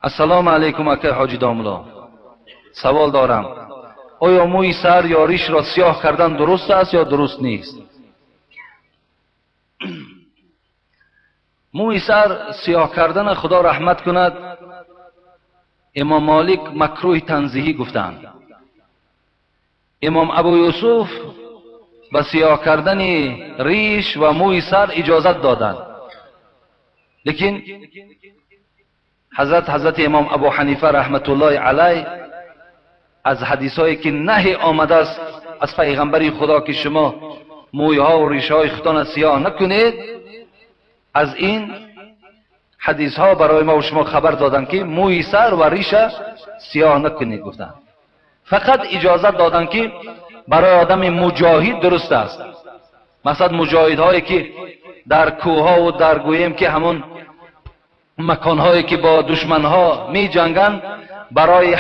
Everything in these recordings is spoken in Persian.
السلام علیکم اکای حاجی داملا، سوال دارم. آیا موی سر یا ریش را سیاه کردن درست است یا درست نیست؟ موی سر سیاه کردن، خدا رحمت کند، امام مالک مکروه تنزیهی گفتند. امام ابو یوسف به سیاه کردن ریش و موی سر اجازت دادند، لیکن حضرت امام ابو حنیفه رحمت الله علیه از حدیثایی که نهی آمده است از پیغمبر خدا که شما مویها و ریشهای خودتان سیاه نکنید، از این حدیث ها برای ما و شما خبر دادند که موی سر و ریش سیاه نکنید. گفتند فقط اجازت دادند که برای آدم مجاهد درست است. مثلا مجاهد هایی که در کوه ها و در گویم که همون مکان هایی که با دشمن ها می جنگند، برای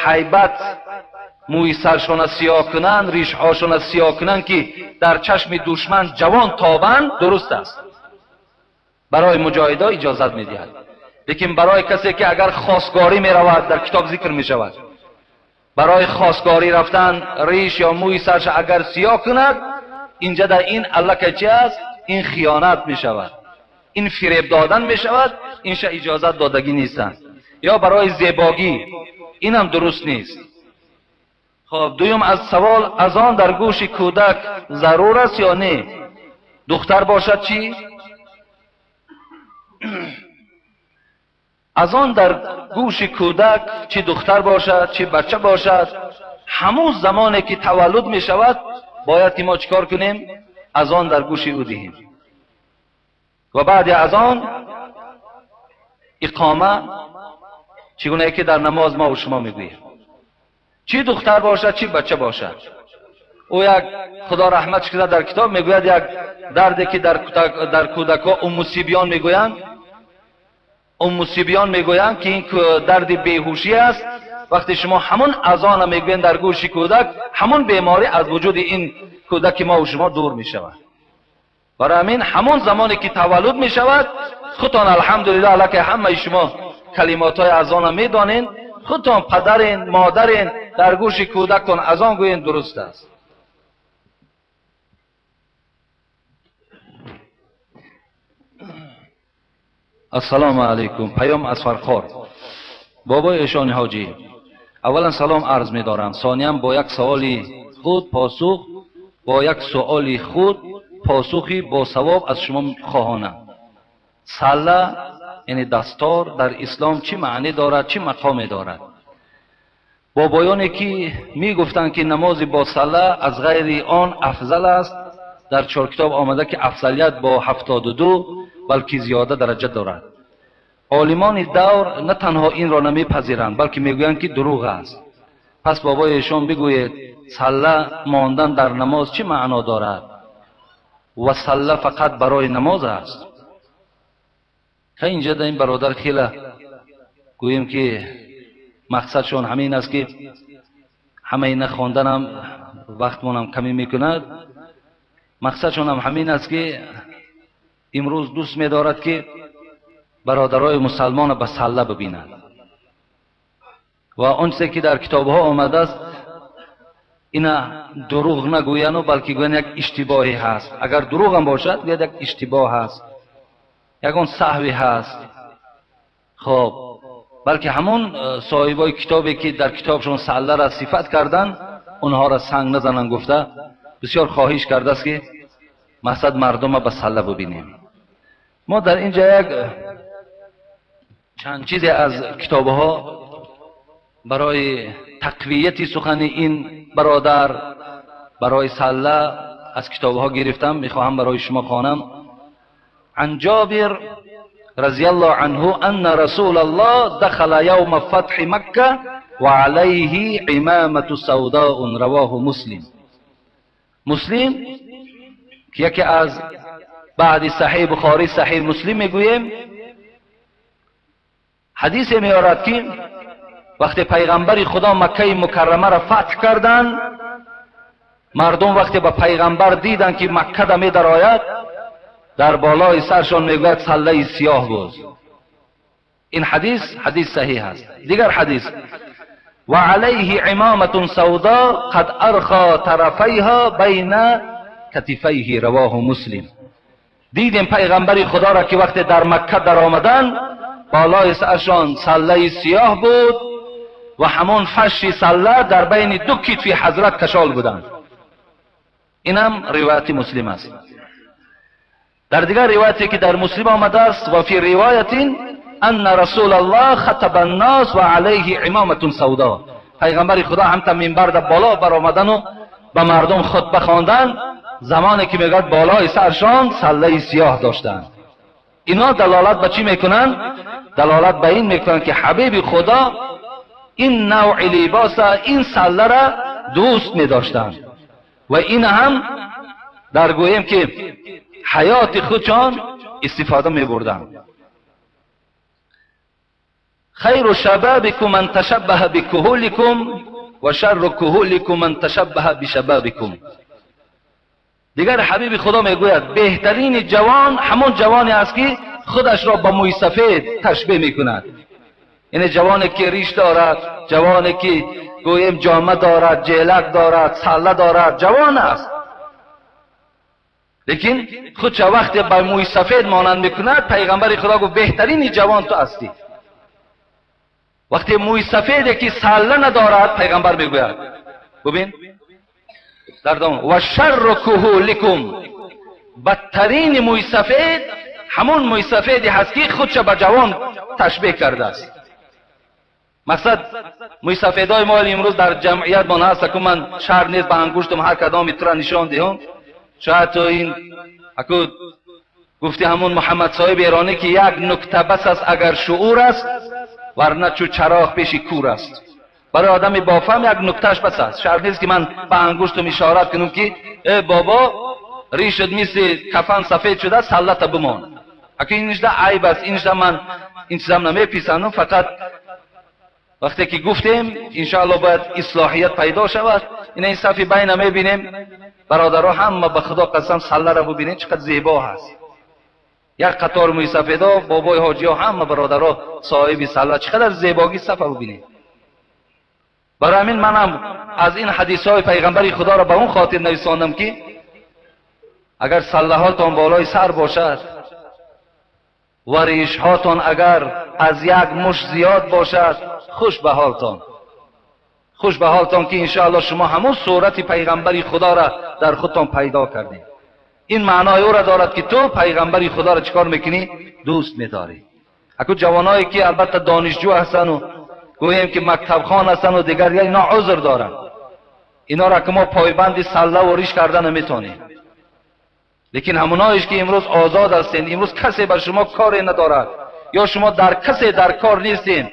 حیبت موی سرشون سیاه کنند، ریش هاشون سیاه کنند که در چشم دشمن جوان تابند، درست است. برای مجاهدا اجازت می دهد. لیکن برای کسی که اگر خواستگاری می رود، در کتاب ذکر می شود، برای خواستگاری رفتن ریش یا موی سرش اگر سیاه کند، اینجا در این الکه چی است؟ این خیانت می شود، این فریب دادن می شود، اینشا اجازت دادگی نیستند. یا برای زیباگی، این هم درست نیست. خب دویم از سوال، از آن در گوش کودک ضرور است یا نه؟ دختر باشد چی؟ از آن در گوش کودک، چه دختر باشد چه بچه باشد، همون زمانی که تولد می شود باید که ما چکار کنیم؟ از آن در گوش او دهیم. و بعد از آن اقامه، چگونه که در نماز ما و شما میگوییم، چه دختر باشد چه بچه باشد. او یک خدا رحمتش کنه در کتاب میگوید یک دردی که در کودکا ام سیبیان میگویند، ام سیبیان میگویند که این درد بیهوشی است. وقتی شما همون اذان میگوین در گوش کودک، همون بیماری از وجود این کودک ما و شما دور میشود. برای همین همون زمانی که تولد میشود، خودتان الحمدلله علیکه همه شما کلمات های اذان میدانین، خودتان پدرین مادرین در گوش کودکتان اذان گوین، درست است. السلام علیکم. پیام از فرخار. بابای ایشان حاجی، اولا سلام عرض می دارم، ثانیا با یک سؤال خود پاسخی با ثواب از شما خواهانم. سله یعنی دستار در اسلام چه معنی دارد، چه مقامی دارد؟ بابایانی که می گفتند که نماز با سله از غیر آن افضل است، در چهار کتاب آمده که افضلیت با 72 بلکه زیاده درجه دارد. عالمان دور نه تنها این را نمیپذیرند بلکه میگویند که دروغ است. پس بابای ایشان بگوید سله ماندن در نماز چه معنا دارد و سله فقط برای نماز است؟ اینجا در این برادر خیلی گوییم که مقصدشون همین است که همه این خواندنم وقتمونم کمی میکند. مقصدشون هم همین است که امروز دوست می‌دارد که برادرای مسلمان به سله ببینند و آنچه که در کتاب‌ها آمده است اینا دروغ نگویند، بلکه گویند یک اشتباهی هست. اگر دروغ هم باشد گوید یک اشتباه هست، یگان سهوی هست. خب بلکه همون صاحبای کتابی که در کتابشون سله را صفت کردن، اونها را سنگ نزنن گفته بسیار خواهش کرده است که مقصد مردم به سله ببینیم. ما در اینجا یک چند چیزی از کتابها برای تقویت سخن این برادر برای سله از کتابها گرفتم، میخواهم برای شما خوانم. عن جابر رضی الله عنه ان رسول الله دخل یوم فتح مکه و علیه عمامة سوداء، رواه مسلم. مسلم که یکی از بعد صحیح بخاری صحیح مسلم میگوییم، حدیث میارد که وقتی پیغمبر خدا مکه مکرمه را فتح کردند، مردم وقتی به پیغمبر دیدن که مکه را می درآید، در بالای سرشان میگوید سله سیاه بود. این حدیث صحیح است. دیگر حدیث و علیه عمامة سودا قد ارخى طرفیها بین کتفیه، رواه مسلم. دیدیم پیغمبر خدا را که وقتی در مکه در آمدن بالای سرشان سله سیاه بود و همون فرش سله در بین دو کتف حضرت کشال بودند. اینم روایت مسلم است. در دیگر روایتی که در مسلم آمده است و فی روایت ان رسول الله خطب الناس و علیه عمامة سودا، پیغمبر خدا هم تا منبر در بالا بر آمدن و به مردم خطبه خواندن زمانی که میگه بالای سرشان سله سیاه داشتند. اینا دلالت به چی میکنن؟ دلالت به این میکنن که حبیب خدا این نوع لباس، این سله را دوست میداشتند و این هم در گویم که حیات خودشان استفاده میبردند. خیر شبابکم من تشبه بکهولکم و شر کهولکم من تشبه بشبابکم. دیگر حبیب خدا میگوید بهترین جوان همون جوانی است که خودش را با موی سفید تشبیه میکند. یعنی جوانی که ریش دارد، جوانی که گویم جامه دارد، جلک دارد، سله دارد، جوان است، لیکن خودش وقتی با موی سفید مانند میکند پیغمبر خدا گفت بهترین جوان تو هستی. وقتی موی سفیدی که سله ندارد پیغمبر میگوید ببین در دام و شر کهولکم، بدترین موی سفید همون موی سفیدی هست که خودش به جوان تشبیه کرده است. مقصد موی سفیدای ما امروز در جمعیت ما هست که من شر نیست به انگشتم هر کدام تو را نشان دهم. شاید تو این اکو گفتی همون محمد صاحب ایرانی که یک نکته بس است اگر شعور است ورنه چو چراغ پیش کور است. برای آدمی با فهم یک نکتهش بس است. شرط نیست که من به انگشتم اشارت کنم که ای بابا ریشت مثل کفن سفید شده سلت بمان. اگه اینش ده عیب است، اینش ده من این چیزم نمیپسندم. فقط وقتی که گفتیم انشاءالله باید اصلاحیت پیدا شود. این صفی بین میبینیم برادرها هم به خدا قسم سله را ببینید چقدر زیبا هست. یک قطار موی سفیدا بابای حاجی ها هم برادرها صاحب سله چقدر زیباگی صفه ببینید. برای همین منم از این حدیث های پیغمبری خدا را به اون خاطر نویساندم که اگر سله هاتان بالای سر باشد و ریش هاتان اگر از یک مش زیاد باشد خوش به حالتان، خوش به حالتان که انشاءالله شما همون صورت پیغمبری خدا را در خودتان پیدا کردید. این معنای او را دارد که تو پیغمبری خدا را چیکار میکنی؟ دوست میداری. اگه جوانایی که البته دانشجو هستن و گوییم که مکتب خوان هستن و دیگر اینا عذر دارن، اینا را که ما پایبند سله و ریش کردن نمیتونیم. لیکن همونایش که امروز آزاد هستین، امروز کسی بر شما کاری ندارد یا شما در کسی در کار نیستین،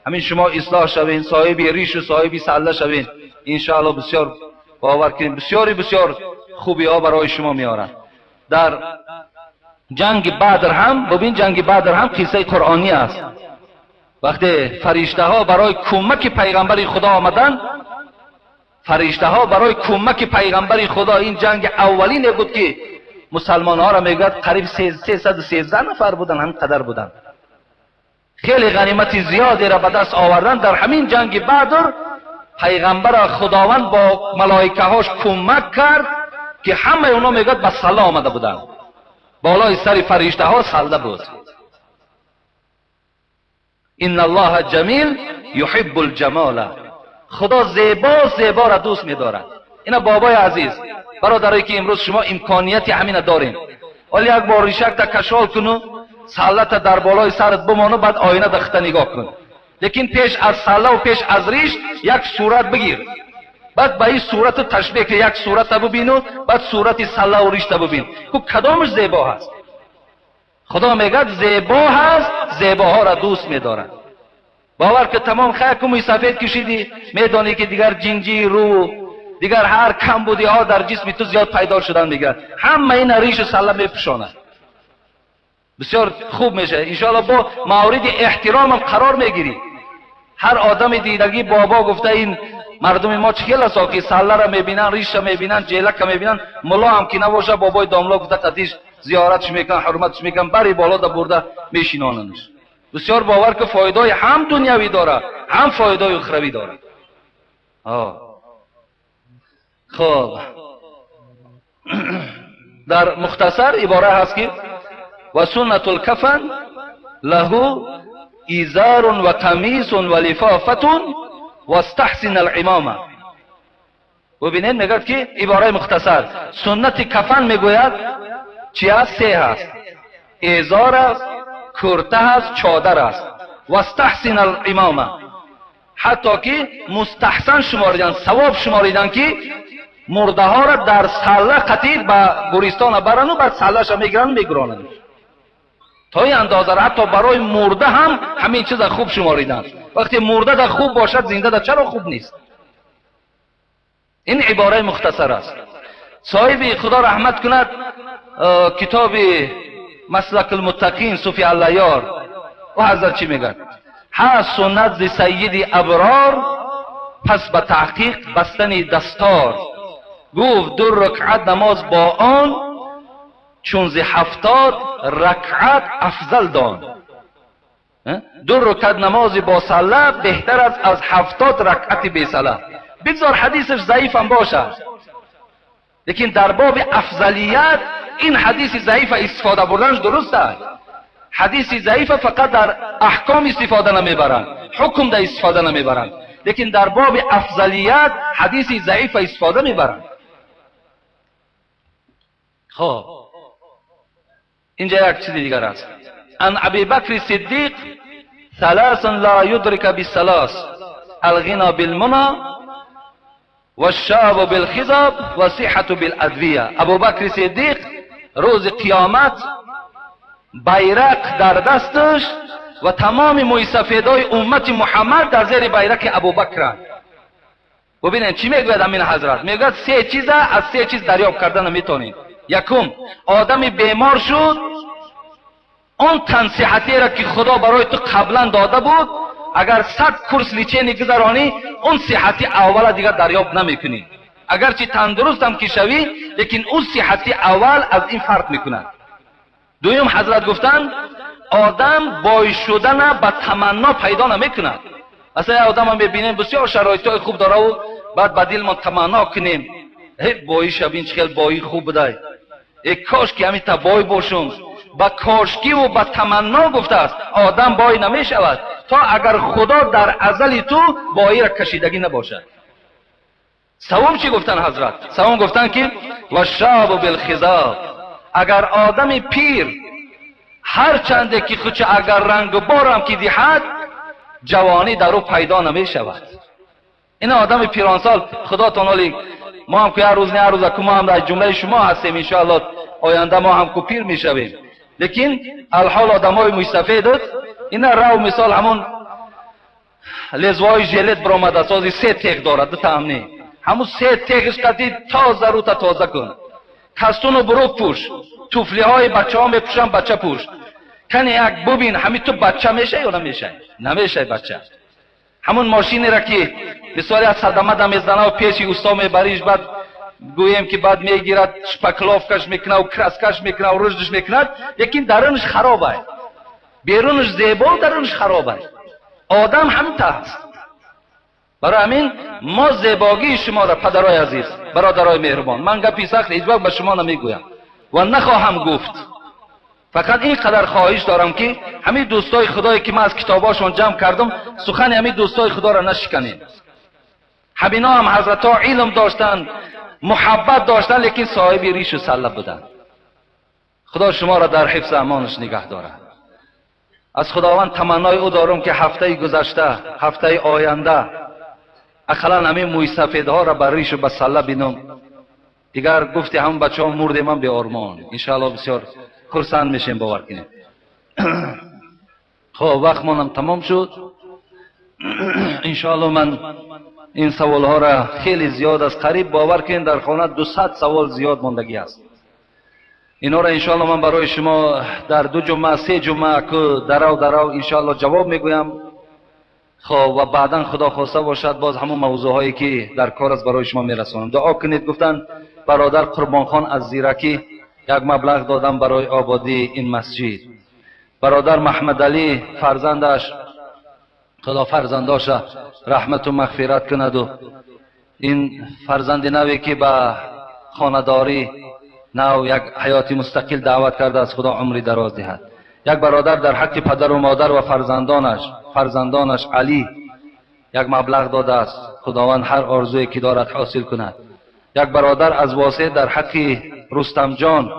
همین شما اصلاح شوین، صاحب ریش و صاحب سله شوین، انشاءالله بسیار باور کنید بسیار خوبی ها برای شما میارن. در جنگ بدر هم ببین، جنگ بدر هم قصه قرآنی است. وقتی فرشته ها برای کمک پیغمبر خدا آمدن، فرشته ها برای کمک پیغمبر خدا، این جنگ اولین بود که مسلمان ها را میگوید قریب 313 نفر بودن، هم قدر بودن، خیلی غنیمت زیادی را به دست آوردن. در همین جنگ بدر پیغمبر خداوند با ملائکه هاش کمک کرد که همه اونا میگوید به صله آمده بودن، بالای سر فرشته ها صله بود. ان الله جمیل یحب الجمال، خدا زیبا را دوست می‌دارد. اینا بابای عزیز برادرایی که امروز شما امکانیت همین دارین، ولی یک بار ریشک تا کشال کنو، سلت در بالای سرت بمانو، بعد آینه دخت نگاه کن. لیکن پیش از سله و پیش از ریش یک صورت بگیر، بعد به این صورت تشبیه که یک صورت ببینو، بعد صورت سله و ریش ببین که کدامش زیبا هست. خدا میگه زیبا هست، زیباها را دوست می‌دارد. باور که تمام خیر کومی سفید کشیدی، میدانی که دیگر جنجی رو، دیگر هر کم بودی ها در جسم تو زیاد پیدا شدن میگن، همه این ریش سله میپوشاند، بسیار خوب میشه. انشاءالله با مورد احترام قرار میگیری. هر آدم دیدگی بابا گفته این مردم ما چخیل است که سله را میبینن، ریش را میبینن، جلک را میبینن، ملا هم که نباشه بابای داملا گفته قدیش زیارتش میکنن، حرمتش میکنن، بری بالا دا برده میشیناننش. بسیار باور که فایده هم دنیوی داره هم فایده اخروی داره. خب در مختصر عباره هست که و سنت الکفن له ایزار و قمیص و لفافت و استحسن العمامه. ببینید میگه که عباره مختصر سنت کفن میگوید چی است؟ سه هست: ایزار است، کرته است، چادر است. و استحسن العمامه، حتی که مستحسن شماریدن، ثواب شماریدن که مرده ها را در سله قطیر به گوریستان برن و بعد سلهش میگیرن میگرانن تا این اندازه را. حتی برای مرده هم همین چیز خوب شماریدن. وقتی مرده در خوب باشد زنده در چرا خوب نیست؟ این عباره مختصر است. صاحب خدا رحمت کند کتاب مسلک المتقین صوفی اللیار و حضرت چی میگن؟ هست سنت ز سید ابرار، پس به تحقیق بستن دستار. گفت 2 رکعت نماز با آن، چون ز 70 رکعت افضل دان. 2 رکعت نماز با صله بهتر است از 70 رکعت بی صله. بگذار حدیثش ضعیف هم باشه، لیکن در باب افضلیت این حدیث ضعیف استفاده بردنش درسته. حدیث ضعیف فقط در احکام استفاده نمیبرند، حکم در استفاده نمیبرند، لیکن در باب افضلیت حدیث ضعیف استفاده میبرند. خب اینجا یک چیز دیگر است. ان ابی بکر صدیق 3 لا یدرک بالثلاث: الغنا بالمنى و الشعب بالخضاب و صحت بالادویه. ابوبکر صدیق روز قیامت بیرق در دستش و تمام موی سفیدای امت محمد در زیر بیرق ابوبکر. ببینید چی میگوید امین حضرت؟ میگوید 3 چیز از 3 چیز دریافت کردن میتونید. یکم، آدم بیمار شد، اون تنصیحتی را که خدا برای تو قبلا داده بود اگر 100 کورس لیچینی گذرانی اون صحتی اول دیگر دریافت نمیکنی. اگرچه تندرست هم که شوی لیکن اون صحتی اول از این فرق میکند. دویم حضرت گفتن آدم بای شدن به تمنا پیدا نمیکند. اصلا آدم هم میبینیم بسیار شرایط خوب داره و بعد به دل ما تمنا کنیم بایی شبین چقدر بایی خوب بوده، کاش که همین تا بای باشم. با کاشکی و با تمنا گفته است آدم بای نمی شود تا اگر خدا در ازل تو بایی را کشیدگی نباشد. سوم چی گفتن حضرت؟ سوم گفتن که و شاب بالخضاب، اگر آدم پیر هر چنده که خودش اگر رنگ و بارم که دیحد جوانی در او پیدا نمی شود. این آدم پیرانسال خدا تعالی ما هم که هر روز نه هر روز که ما هم در جمله شما هستیم ان شاء الله آینده ما هم که پیر میشویم، لیکن الحال آدمای مستفید اینا راو مثال همون لزوای ژلت برآمده سازی 3 تیغ دارد تامنی همون 3 تیغش قدی تازه رو تازه کن. کستونو برو پوش، توفلی های بچه ها میپوشن بچه پوش. کنی یک ببین همین تو بچه میشه یا نمیشه؟ نمیشه بچه. همون ماشینی را که بسیاری از صدمه دم میزنه و پیشی اوستا میبریش بعد گویم که بعد میگیرد شپکلاف کش میکنه و کرس کش میکنه و رشدش میکند، لیکن درونش خرابه، بیرونش زیبا درونش خرابه. آدم همین هست. برای همین ما زیباگی شما را پدرای عزیز برادرای مهربان من گپی سخت هیچ وقت به شما نمیگویم و نخواهم گفت، فقط این قدر خواهش دارم که همین دوستای خدایی که من از کتاباشون جمع کردم سخن همین دوستای خدا را نشکنید. همینا هم حضرت ها علم داشتن، محبت داشتن، لیکن صاحب ریش و سله بودن. خدا شما را در حفظ امانش نگه دارد. از خداوند تمنای او دارم که هفته گذشته هفته آینده اقلا همین موی سفیدها را بر ریش و به سله بینم. دیگر گفتی همون بچه ها مرد من به آرمان. انشاءالله بسیار خرسند میشیم باور کنید. خب وقت منم تمام شد. انشاءالله من این سوال ها را خیلی زیاد از قریب باور کنید در خانه 200 سوال زیاد ماندگی است. اینا را انشاءالله من برای شما در 2 جمعه 3 جمعه که دراو انشاءالله جواب میگویم. خب و بعدا خدا خواسته باشد باز همون موضوع هایی که در کار است برای شما میرسانم. دعا کنید. گفتن برادر قربان خان از زیرکی یک مبلغ دادم برای آبادی این مسجد. برادر محمد علی فرزندش خدا فرزنداش رحمت و مغفرت کند و این فرزند نوی که به خانه‌داری نو یک حیاتی مستقل دعوت کرده است خدا عمری دراز دهد. یک برادر در حق پدر و مادر و فرزندانش علی یک مبلغ داده است، خداوند هر آرزویی که دارد حاصل کند. یک برادر از واسه در حق رستم جان،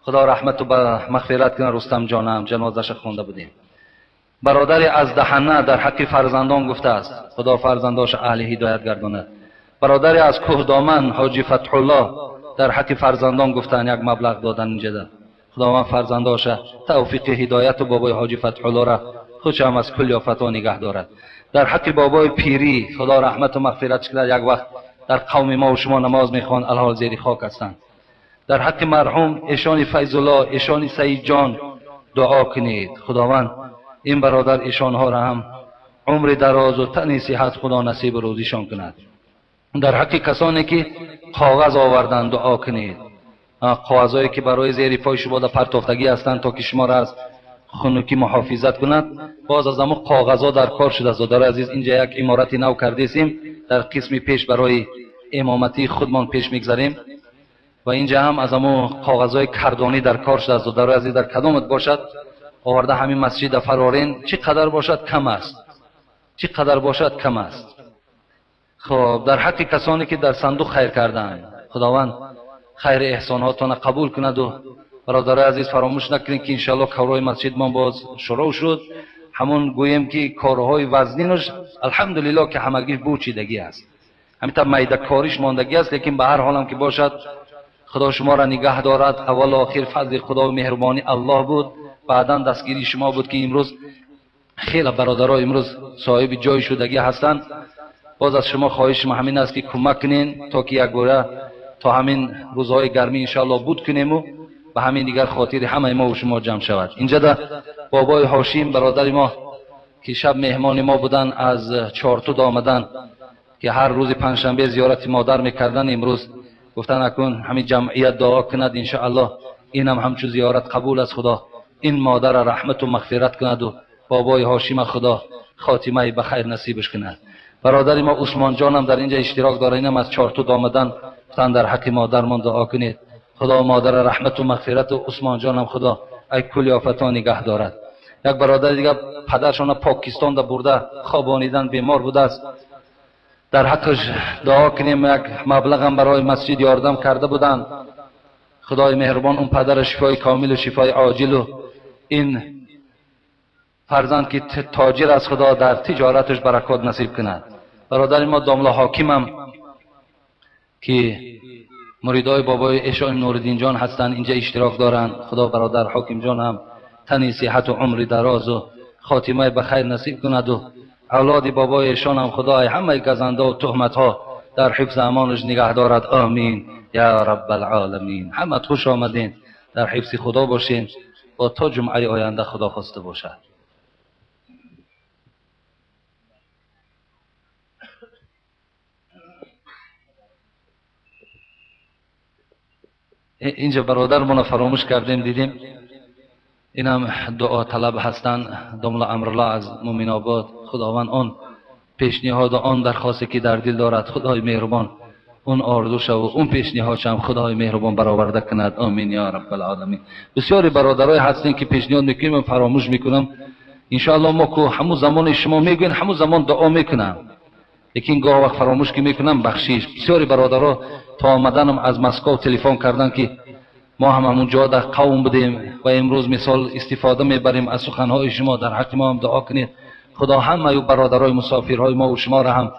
خدا رحمت و مغفرت کند. رستم جان هم جنازش خوانده بودیم. برادر از دهنه در حق فرزندان گفته است، خدا فرزنداش اهل هدایت گرداند. برادر از کوه دامن حاجی فتح الله در حق فرزندان گفتن یک مبلغ دادن اینجا، خداوند فرزنداش توفیق هدایت و بابای حاجی فتح الله را خودش هم از کل آفات نگه دارد. در حق بابای پیری خدا رحمت و مغفرت کند. یک وقت در قوم ما و شما نماز میخوان الحال زیر خاک هستند. در حق مرحوم ایشان فیض الله ایشان سعید جان دعا کنید، خداوند این برادر ایشان ها را هم عمر دراز و تن صحت خدا نصیب روزیشان کند. در حق کسانی که کاغذ آوردند دعا کنید، کاغذایی که برای زیر پای شما در پرتافتگی هستند تا که شما را از خنکی محافظت کند. باز از همون کاغذها در کار شده است. داره عزیز اینجا یک عمارتی نو کردیم، در قسم پیش برای امامتی خودمان پیش میگذاریم و اینجا هم از همون کاغذهای کردانی در کار شده است. داره عزیز در کدامت باشد آورده همین مسجد فرارین چقدر باشد کم است، چقدر باشد کم است. خب در حق کسانی که در صندوق خیر کردند، خداوند خیر احساناتون قبول کند و برادر عزیز فراموش نکنید که انشاءالله کارهای مسجد ما باز شروع شد. همون گویم که کارهای وزنینش الحمدلله که همگی بوچیدگی است، همینطور میده کاریش ماندگی است، لیکن به هر حال هم که باشد خدا شما را نگه دارد. اول و آخر فضل خدا و مهربانی الله بود، بعدا دستگیری شما بود که امروز خیلی برادرها امروز صاحب جای شدگی هستند. باز از شما خواهش ما همین است که کمک کنین تا که یک گوره تا همین روزهای گرمی انشاءالله بود کنیم و به همین دیگر خاطر همه ما و شما جمع شود. اینجا در بابای هاشم برادر ما که شب مهمان ما بودن از چارتود آمدن که هر روز پنجشنبه زیارت مادر میکردن، امروز گفتن اکنون همین جمعیت دعا کند انشاءالله این هم همچون زیارت قبول از خدا این مادر را رحمت و مغفرت کند و بابای هاشم خدا خاتمه به خیر نصیبش کند. برادر ما عثمان جان هم در اینجا اشتراک داره، اینم از چارتود آمدن گفتن در حق مادرمان دعا کنید، خدا مادر رحمت و مغفرت و عثمان جان هم خدا ای کلی آفتان نگه دارد. یک برادر دیگه پدرشان پاکستان دا برده خوابانیدن بیمار بوده است، در حقش دعا کنیم. یک مبلغ هم برای مسجد یاردم کرده بودند، خدای مهربان اون پدر شفای کامل و شفای عاجل و این فرزند که تاجر از خدا در تجارتش برکات نصیب کند. برادر ما داملا حاکم هم که مریدای بابای ایشان نوردین جان هستند اینجا اشتراک دارند، خدا برادر حاکم جان هم تنی صحت و عمر دراز و خاتمه به خیر نصیب کند و اولاد بابای ایشان هم خدای همه گزنده و تهمت ها در حفظ امانش نگه دارد. آمین یا رب العالمین. همه خوش آمدین، در حفظ خدا باشین و تا جمعه آینده خدا خواسته باشد. اینجا برادرمون فراموش کردیم دیدیم، این هم دعا طلب هستند. داملا امرالله از مومن آباد، خداوند آن پیشنهاد و آن درخواستی که در دل دارد خدای مهربان اون آرزوش و اون پیشنهادش هم خدای مهربان برآورده کند. آمین یا رب العالمین. بسیاری برادرای هستین که پیشنهاد میکنیم من فراموش میکنم. ان شاء الله ما کو همون زمان شما میگین همون زمان دعا میکنم، لیکن گاه وقت فراموش که میکنم بخشش. بسیاری برادرها تا آمدنم از مسکو تلفن کردن که ما هم همون جا در قوم بودیم و امروز مثال استفاده میبریم از سخنهای شما، در حق ما هم دعا کنید. خدا همه برادرای مسافرهای ما و شما را هم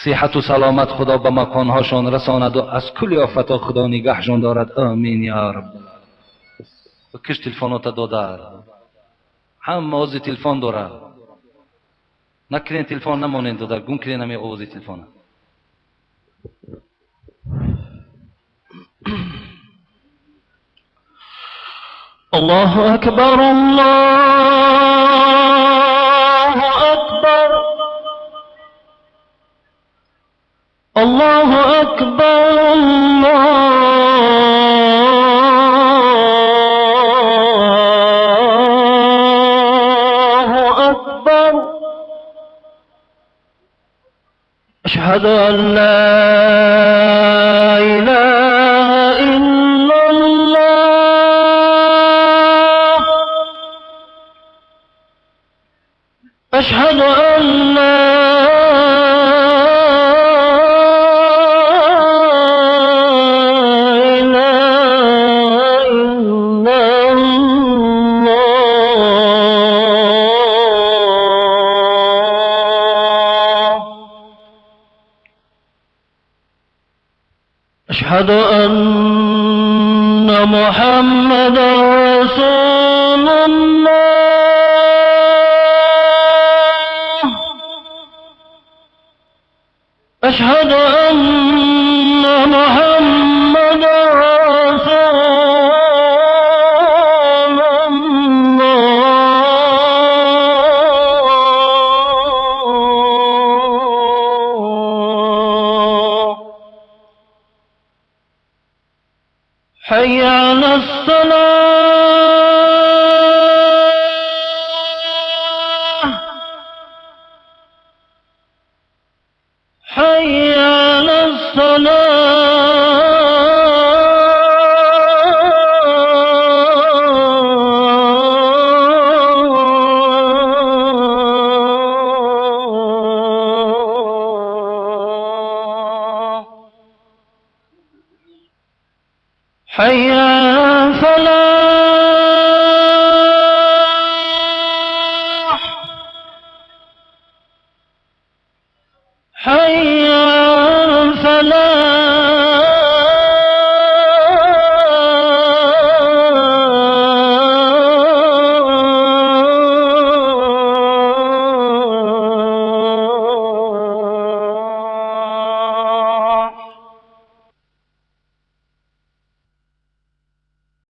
صحت و سلامت خدا به مکانهاشان رساند و از کل آفت خدا نگهشان دارد. آمین یا رب. و کش تلفنات داده هم موضوع تلفن داره، نکنین تلفن نمانین داده، گم کنین همی آوازی تلفن. الله اکبر الله اکبر الله اکبر الله أشهد أن لا إله إلا الله أشهد أن لا إله إلا الله أشهد أن محمدا رسول الله أشهد أن محمدا رسول الله حي على الصلاة